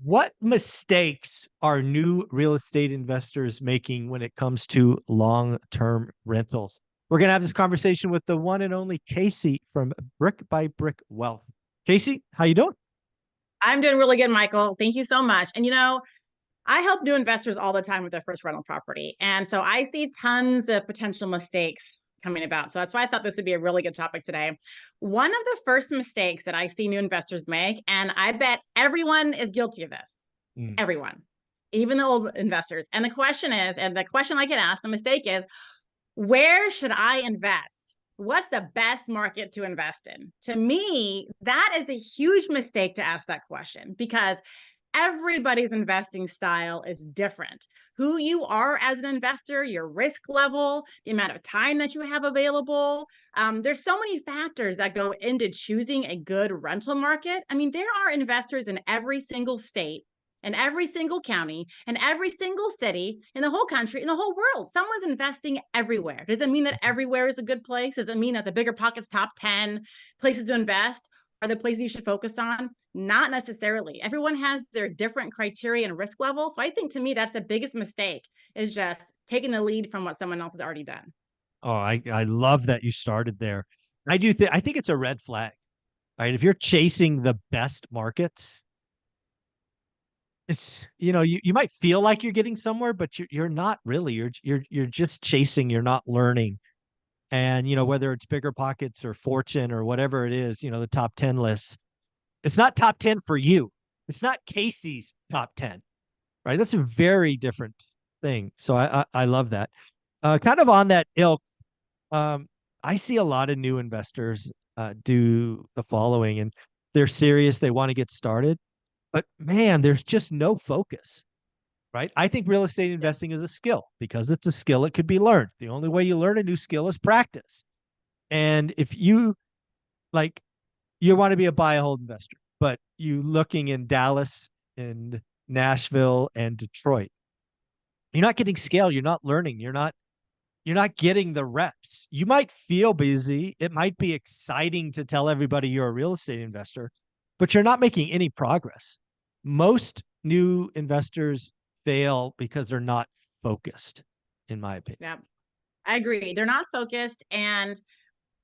What mistakes are new real estate investors making when it comes to long-term rentals? We're going to have this conversation with the one and only Casey from Brick by Brick Wealth. Casey, how you doing? I'm doing really good, Michael. Thank you so much. And I help new investors all the time with their first rental property. And so I see tons of potential mistakes coming about. So that's why I thought this would be a really good topic today. One of the first mistakes that I see new investors make, and I bet everyone is guilty of this, Mm. everyone, even the old investors. And the question is, and the question I get asked, the mistake is, where should I invest? What's the best market to invest in? To me, that is a huge mistake to ask that question because everybody's investing style is different. Who you are as an investor, your risk level, the amount of time that you have available. There's so many factors that go into choosing a good rental market. I mean, there are investors in every single state, in every single county, in every single city, in the whole country, in the whole world. Someone's investing everywhere. Does it mean that everywhere is a good place? Does it mean that the Bigger Pockets top 10 places to invest are the places you should focus on? Not necessarily. Everyone has their different criteria and risk level. So I think to me, that's the biggest mistake is just taking the lead from what someone else has already done. Oh, I love that you started there. I think it's a red flag, right? If you're chasing the best markets, it's you might feel like you're getting somewhere, but you're not really. You're just chasing. You're not learning. And whether it's Bigger Pockets or Fortune or whatever it is, the top 10 lists, it's not top 10 for you. It's not Casey's top 10, right? That's a very different thing. So I love that. Kind of on that ilk, I see a lot of new investors do the following, and they're serious. They want to get started, but man, there's just no focus, right? I think real estate investing is a skill because it's a skill. It could be learned. The only way you learn a new skill is practice. And if you like, you want to be a buy and hold investor, but you looking in Dallas and Nashville and Detroit, you're not getting scale. You're not learning. You're not getting the reps. You might feel busy. It might be exciting to tell everybody you're a real estate investor, but you're not making any progress. Most new investors fail because they're not focused, in my opinion. Yeah, I agree. They're not focused and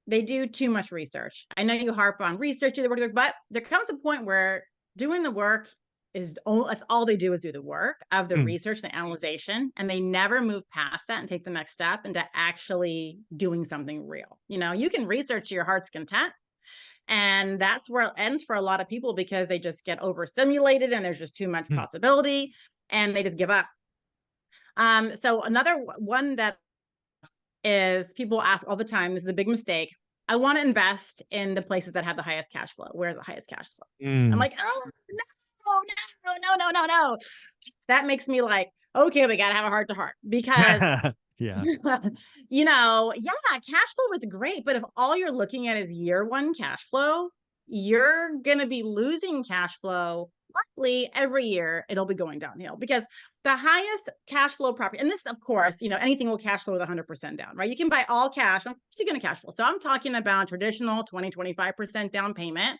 they do too much research. I know you harp on research, but there comes a point where doing the work that's all they do is do the work of the Mm. research, the analyzation, and they never move past that and take the next step into actually doing something real. You can research to your heart's content, and that's where it ends for a lot of people because they just get overstimulated and there's just too much Mm. possibility and they just give up. So another one that is people ask all the time, this is a big mistake. I want to invest in the places that have the highest cash flow. Where's the highest cash flow? I'm Mm. like, oh no. That makes me like, okay, we gotta have a heart to heart because Yeah. yeah, cash flow is great, but if all you're looking at is year one cash flow, you're gonna be losing cash flow. Likely every year it'll be going downhill because the highest cash flow property, and this, of course, anything will cash flow with 100% down, right? You can buy all cash, I'm still gonna cash flow. So I'm talking about traditional 20-25% down payment.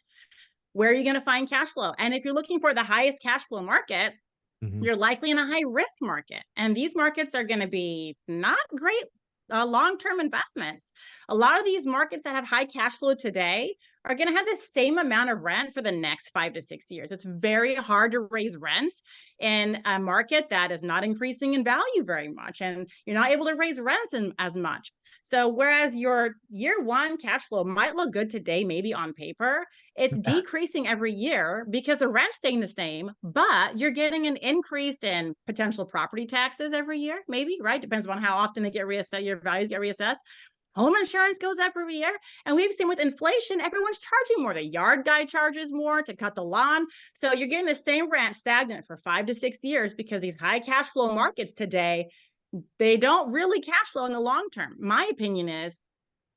Where are you going to find cash flow? And if you're looking for the highest cash flow market, Mhm. you're likely in a high risk market. And these markets are going to be not great long-term investments. A lot of these markets that have high cash flow today are going to have the same amount of rent for the next 5 to 6 years. It's very hard to raise rents in a market that is not increasing in value very much. And you're not able to raise rents as much. So whereas your year one cash flow might look good today, maybe on paper, it's decreasing every year because the rent's staying the same, but you're getting an increase in potential property taxes every year, maybe, right? Depends on how often they get reassessed, your values get reassessed. Home insurance goes up every year. And we've seen with inflation, everyone's charging more. The yard guy charges more to cut the lawn. So you're getting the same rent stagnant for 5 to 6 years because these high cash flow markets today, they don't really cash flow in the long term. My opinion is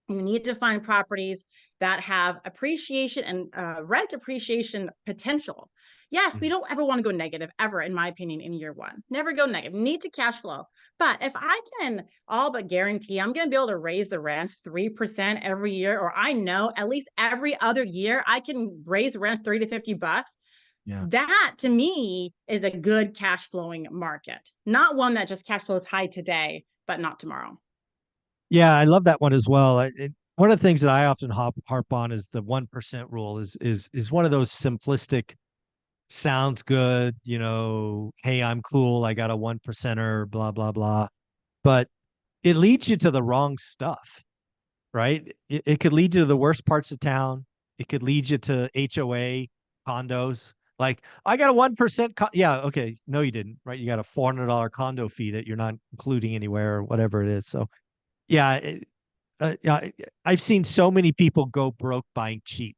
you need to find properties that have appreciation and rent appreciation potential. Yes, we Mhm. don't ever want to go negative ever, in my opinion, in year one. Never go negative. Need to cash flow. But if I can all but guarantee I'm going to be able to raise the rents 3% every year, or I know at least every other year I can raise rent 30 to $50, Yeah. That to me is a good cash flowing market, not one that just cash flows high today, but not tomorrow. Yeah, I love that one as well. One of the things that I often harp on is the 1% rule is one of those simplistic, sounds good, hey, I'm cool, I got a 1%er, blah, blah, blah. But it leads you to the wrong stuff, right? It could lead you to the worst parts of town. It could lead you to HOA condos. Like, I got a 1%. Yeah, okay. No, you didn't, right? You got a $400 condo fee that you're not including anywhere or whatever it is. So, yeah, yeah, I've seen so many people go broke buying cheap,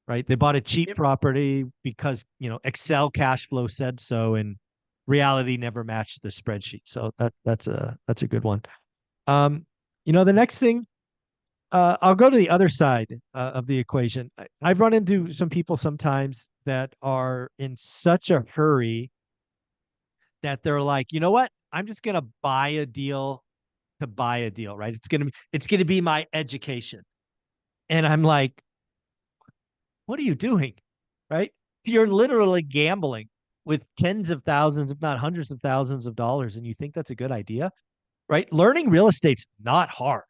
right? They bought a cheap Yep. property because, Excel cash flow said so, and reality never matched the spreadsheet. So that's a good one. Um, the next thing, I'll go to the other side of the equation. I've run into some people sometimes that are in such a hurry that they're like, you know what? I'm just gonna buy a deal to buy a deal, right? It's gonna be my education. And I'm like, what are you doing? Right? You're literally gambling with tens of thousands, if not hundreds of thousands of dollars, and you think that's a good idea, right? Learning real estate's not hard.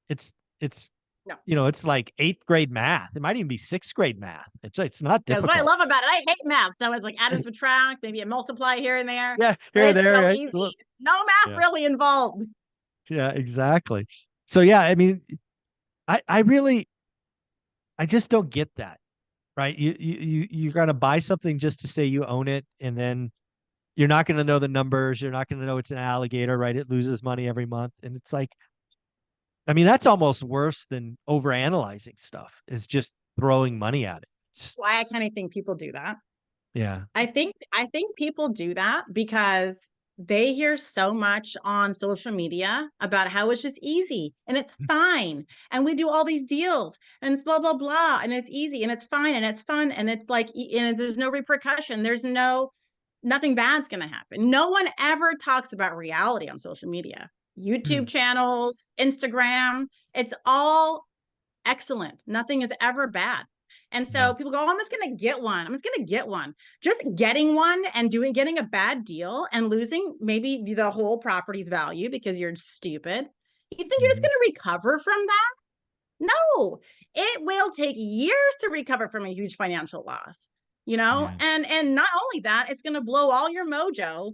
It's it's No. it's like eighth grade math. It might even be sixth grade math. It's not Because what I difficult. love about it, I hate math. So it's like add and subtract, maybe a multiply here and there, Yeah, but here or it's there, so right? easy. Look, No math yeah, really involved. yeah, exactly. So yeah, I mean, I really, I just don't get that, right? You're gonna buy something just to say you own it, and then you're not gonna know the numbers. You're not gonna know it's an alligator, right? It loses money every month, and it's like, I mean, that's almost worse than overanalyzing stuff. Is just throwing money at it. Why I kind of think people do that. Yeah. I think people do that because they hear so much on social media about how it's just easy and it's fine and we do all these deals and it's blah blah blah and it's easy and it's fine and it's fun and it's like and there's no repercussion. There's nothing bad's going to happen. No one ever talks about reality on social media. Hmm. YouTube channels, Instagram, it's all excellent. Nothing is ever bad. And Yeah. so people go, oh, I'm just going to get one. I'm just going to get one. Just getting one and getting a bad deal and losing maybe the whole property's value because you're stupid. You think you're just Hmm. going to recover from that? No, it will take years to recover from a huge financial loss, Yeah. and not only that, it's going to blow all your mojo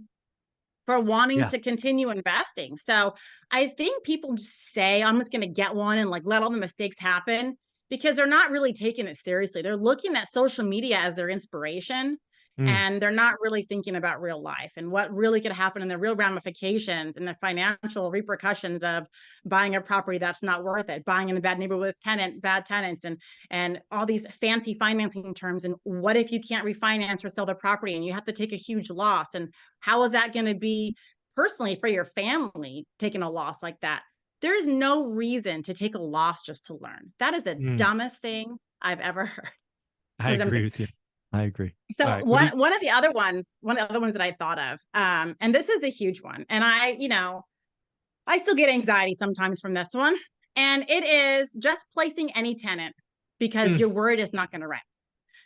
for wanting Yeah. to continue investing. So I think people just say, I'm just going to get one and like let all the mistakes happen because they're not really taking it seriously. They're looking at social media as their inspiration Mm. and they're not really thinking about real life and what really could happen and the real ramifications and the financial repercussions of buying a property that's not worth it, buying in a bad neighborhood with bad tenants and all these fancy financing terms. And what if you can't refinance or sell the property and you have to take a huge loss? And how is that going to be personally for your family taking a loss like that? There's no reason to take a loss just to learn. That is the Mm. dumbest thing I've ever heard. I agree with you. I agree. All So right. What do you? one of the other ones, that I thought of, and this is a huge one, and I still get anxiety sometimes from this one, and it is just placing any tenant because Mm. you're worried it's not going to rent.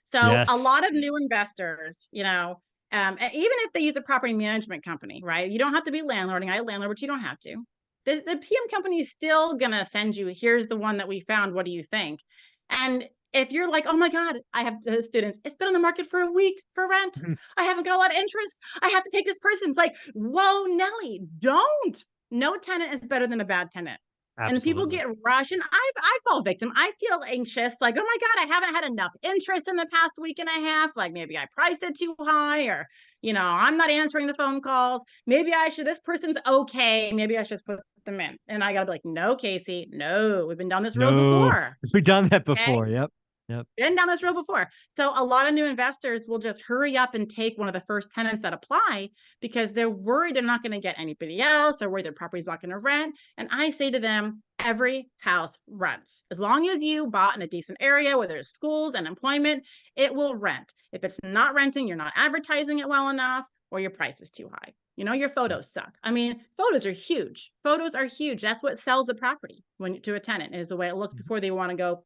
So a Yes. lot of new investors, even if they use a property management company, right? You don't have to be landlording. I landlord, but you don't have to. The PM company is still gonna send you, here's the one that we found. What do you think? And if you're like, oh my God, I have students, it's been on the market for a week for rent. Mhm. I haven't got a lot of interest. I have to take this person. It's like, whoa, Nelly, don't. No tenant is better than a bad tenant. And people Absolutely. get rushed, and I fall victim. I feel anxious, like, oh my God, I haven't had enough interest in the past week and a half. Like maybe I priced it too high, or I'm not answering the phone calls. Maybe I should. This person's okay. Maybe I should just put them in. And I gotta be like, no, Casey, no, we've been down this road No, before. we've done that Okay, before. Yep. Yep. been down this road before. So a lot of new investors will just hurry up and take one of the first tenants that apply because they're worried they're not going to get anybody else or worried their property's not going to rent. And I say to them, every house rents. As long as you bought in a decent area where there's schools and employment, it will rent. If it's not renting, you're not advertising it well enough or your price is too high. Your photos suck. I mean, photos are huge. Photos are huge. That's what sells the property to a tenant is the way it looks before they want to go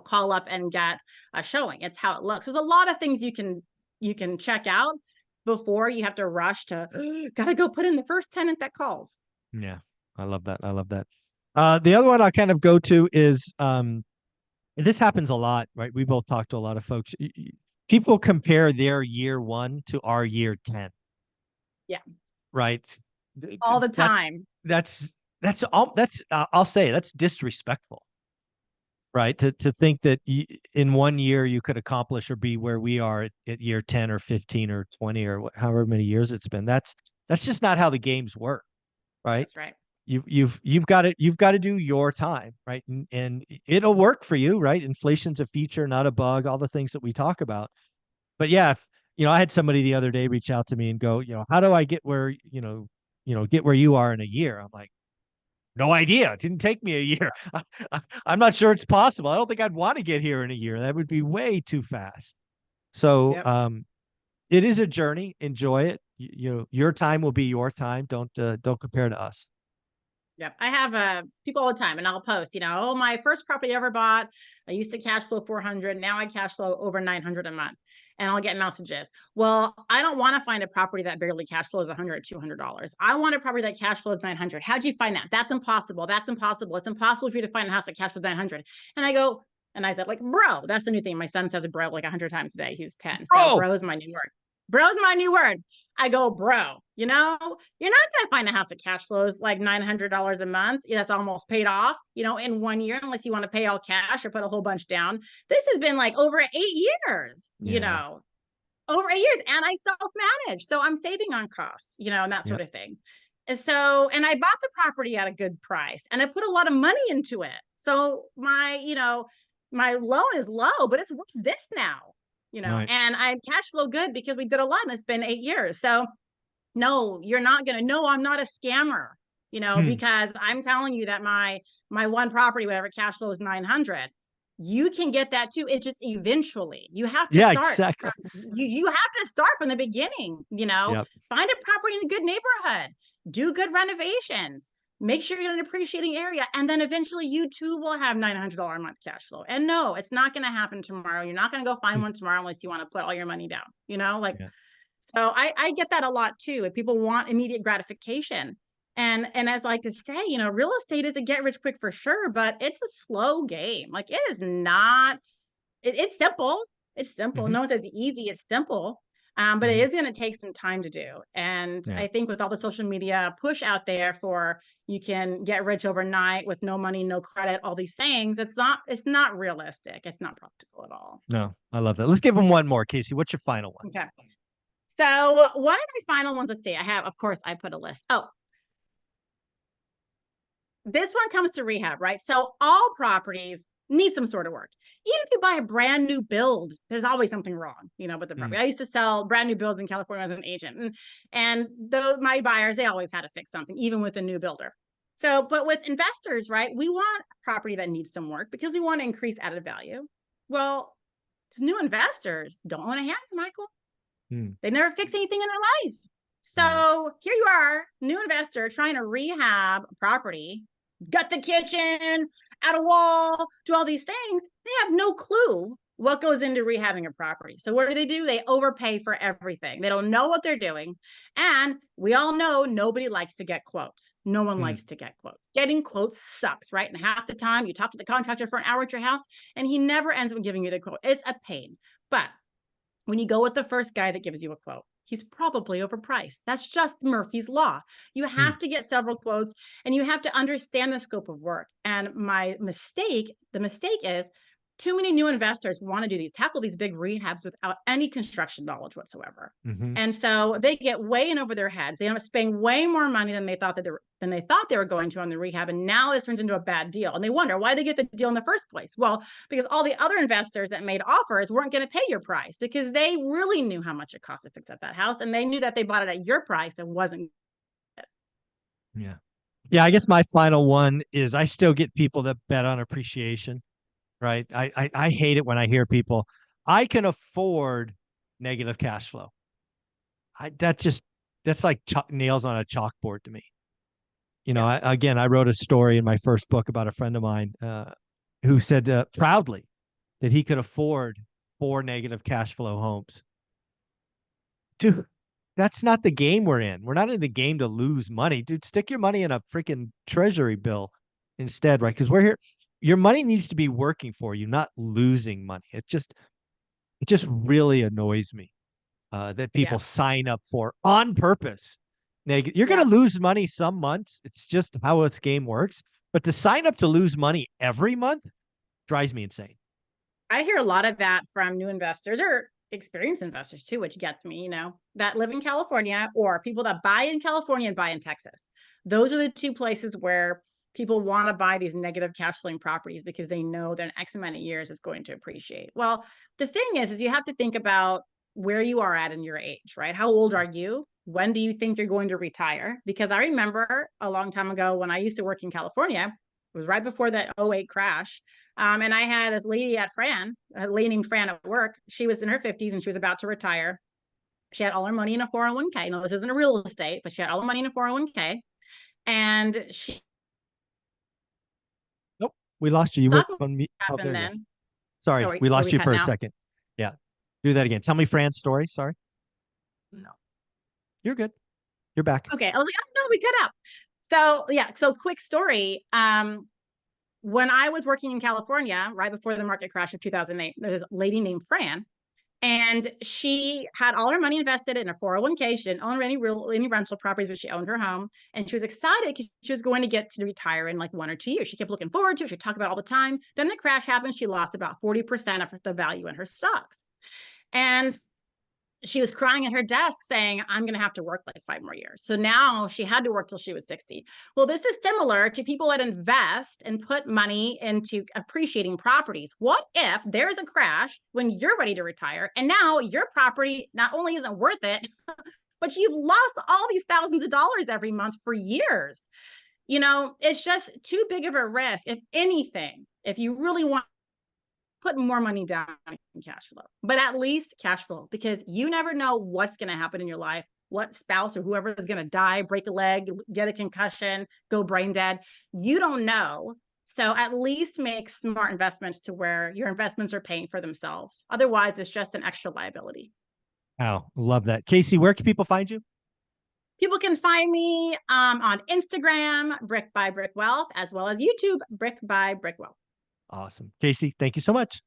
call up and get a showing. It's how it looks. There's a lot of things you can check out before you have to rush to gotta go put in the first tenant that calls. Yeah, I love that. I love that. The other one I kind of go to is this happens a lot, right? We both talk to a lot of folks. People compare their year one to our year 10. Yeah. Right. All the time. That's all that's I'll say that's disrespectful. Right. To think that in 1 year you could accomplish or be where we are at year 10 or 15 or 20 or however many years it's been. That's just not how the games work. Right. That's right. You've got to do your time, right? And it'll work for you, right? Inflation's a feature, not a bug, all the things that we talk about. But yeah, if, I had somebody the other day reach out to me and go, how do I get where, get where you are in a year? I'm like, no idea. It didn't take me a year. I'm not sure it's possible. I don't think I'd want to get here in a year. That would be way too fast. So, Yep. it is a journey. Enjoy it. Your time will be your time. Don't compare to us. Yep. I have people all the time, and I'll post, oh, my first property I ever bought, I used to cash flow 400. Now I cash flow over 900 a month. And I'll get messages. Well, I don't want to find a property that barely cash flows $100, $200. I want a property that cash flows 900. How'd you find that? That's impossible. That's impossible. It's impossible for you to find a house that cash flows 900. And I said, like, bro, that's the new thing. My son says bro like 100 times a day. He's 10. So bro's my new word. Bro's my new word. I go, bro, you're not going to find a house that cash flows like $900 a month. That's almost paid off, in 1 year, unless you want to pay all cash or put a whole bunch down. This has been like over 8 years, over 8 years. And I self-manage. So I'm saving on costs, and that sort of thing. And I bought the property at a good price and I put a lot of money into it. So my loan is low, but it's worth this now. Right. And I cash flow good because we did a lot and it's been 8 years. So no, you're not going to, no, I'm not a scammer, because I'm telling you that my one property, whatever cash flow is 900, you can get that too. It's just eventually you have to start. Exactly. You have to start from the beginning, Yep. Find a property in a good neighborhood, do good renovations, make sure you're in an appreciating area. And then eventually you too will have $900 a month cash flow. And no, it's not going to happen tomorrow. You're not going to go find one tomorrow unless you want to put all your money down, So I get that a lot too. If people want immediate gratification. And as I like to say, real estate is a get rich quick for sure, but it's a slow game. Like it is not, it's simple. It's simple. No one says easy, it's simple. But it is going to take some time to do. And I think with all the social media push out there for you can get rich overnight with no money, no credit, all these things, it's not realistic. It's not practical at all. No, I love that. Let's give them one more, Casey. What's your final one? Okay. So one of my final ones, let's see, of course, I put a list. Oh, this one comes to rehab, right? So all properties need some sort of work. Even if you buy a brand new build, there's always something wrong, with the property. I used to sell brand new builds in California as an agent. And my buyers, they always had to fix something, even with a new builder. So, but with investors, right, we want a property that needs some work because we want to increase added value. Well, new investors don't want to have it, Michael. They never fix anything in their life. So here you are, new investor trying to rehab a property, gut the kitchen, add a wall, do all these things. They have no clue what goes into rehabbing a property. So what do? They overpay for everything. They don't know what they're doing. And we all know nobody likes to get quotes. No one likes to get quotes. Getting quotes sucks, right? And half the time you talk to the contractor for an hour at your house and he never ends up giving you the quote. It's a pain. But when you go with the first guy that gives you a quote, he's probably overpriced. That's just Murphy's Law. You have to get several quotes and you have to understand the scope of work. And the mistake is too many new investors want to tackle these big rehabs without any construction knowledge whatsoever. And so they get way in over their heads. They end up spending way more money than they thought they were going to on the rehab. And now this turns into a bad deal. And they wonder why they get the deal in the first place. Well, because all the other investors that made offers weren't going to pay your price because they really knew how much it cost to fix up that house. And they knew that they bought it at your price. It wasn't. Yeah. Yeah. I guess my final one is I still get people that bet on appreciation. Right. I hate it when I hear people, I can afford negative cash flow. That's like nails on a chalkboard to me. I wrote a story in my first book about a friend of mine who said proudly, that he could afford 4 negative cash flow homes. Dude, that's not the game we're in. We're not in the game to lose money. Dude, stick your money in a freaking treasury bill instead, right? Because we're here. Your money needs to be working for you, not losing money. It just really annoys me that Yeah. people sign up for on purpose. You're going Yeah. to lose money some months. It's just how this game works. But to sign up to lose money every month drives me insane. I hear a lot of that from new investors or experienced investors too, which gets me, that live in California or people that buy in California and buy in Texas. Those are the two places where people want to buy these negative cash flowing properties because they know that in X amount of years it's going to appreciate. Well, the thing is you have to think about where you are at in your age, right? How old are you? When do you think you're going to retire? Because I remember a long time ago when I used to work in California, it was right before that '08 crash. And I had this lady at Fran, a lady named Fran at work. She was in her 50s and she was about to retire. She had all her money in a 401k. No, this isn't a real estate, but she had all the money in a 401k. And she Nope. We lost you. You stock went on me. Oh, there happened you go. then. Sorry. Oh, We were lost we you for cutting a out? second. Yeah. Do that again. Tell me Fran's story. Sorry. No. You're good. You're back. Okay. I was like, oh no, we cut out. So yeah. So quick story. When I was working in California, right before the market crash of 2008, there's a lady named Fran. And she had all her money invested in a 401k. She didn't own any rental properties, but she owned her home. And she was excited because she was going to get to retire in like 1 or 2 years. She kept looking forward to it. She'd talk about it all the time. Then the crash happened. She lost about 40% of the value in her stocks. And she was crying at her desk saying, I'm going to have to work like 5 more years. So now she had to work till she was 60. Well, this is similar to people that invest and put money into appreciating properties. What if there's a crash when you're ready to retire and now your property not only isn't worth it, but you've lost all these thousands of dollars every month for years? It's just too big of a risk. If anything, if you really want put more money down in cash flow, but at least cash flow, because you never know what's going to happen in your life, what spouse or whoever is going to die, break a leg, get a concussion, go brain dead. You don't know. So at least make smart investments to where your investments are paying for themselves. Otherwise, it's just an extra liability. Oh, love that. Casey, where can people find you? People can find me on Instagram, Brick by Brick Wealth, as well as YouTube, Brick by Brick Wealth. Awesome. Casey, thank you so much.